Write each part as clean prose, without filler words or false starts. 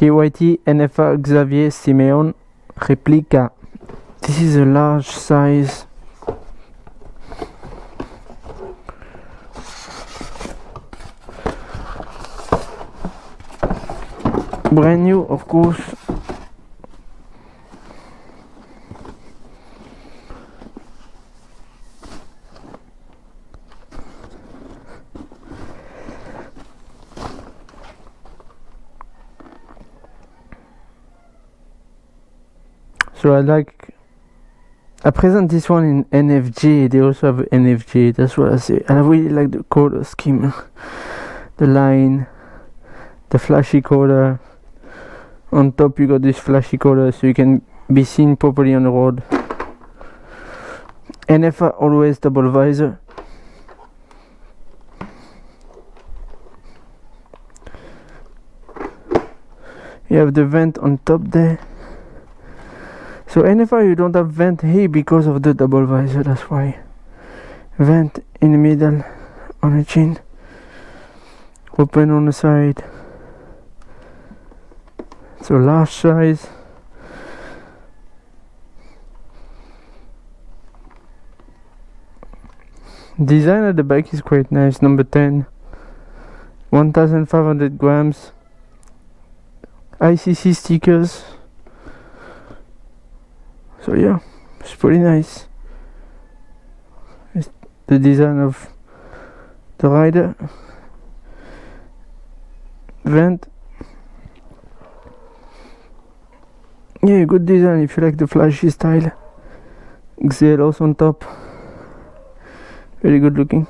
KYT NFA Xavier Simeon Replica. This is a large size. Brand new, of course. So I present this one in NFJ. They also have NFJ. That's what I say. I really like the color scheme, the line, the flashy color. On top you got this flashy color so you can be seen properly on the road. NFA always double visor. You have the vent on top there. So NFA you don't have vent here because of the double visor, that's why. Vent in the middle on the chin. Open on the side. So large size. Design at the back is quite nice. Number 10. 1500 grams. ICC stickers. So yeah, it's pretty nice. It's the design of the rider. Vent. Yeah, good design if you like the flashy style. Xeros on top. Very good looking.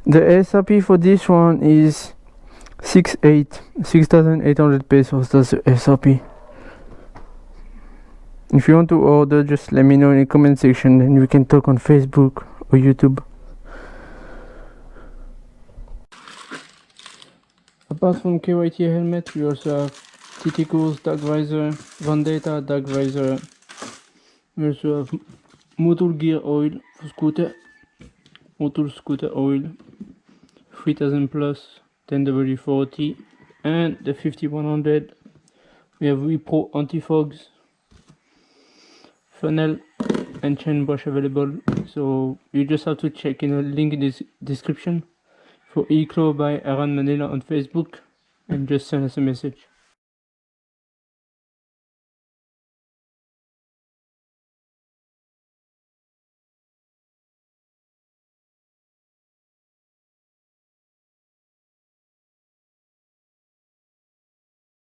The SRP for this one is 6,800 pesos. That's the SRP. If you want to order, just let me know in the comment section, and we can talk on Facebook or YouTube. Apart from KYT Helmet, we also have Titico's dark visor, Vendetta dark visor. We also have motul gear oil for scooter, motul scooter oil, 3000 plus, 10W40, and the 5100. We have Repro anti-fogs, funnel and chain brush available. So you just have to check in the link in this description for Eclo by Manila on Facebook and just send us a message.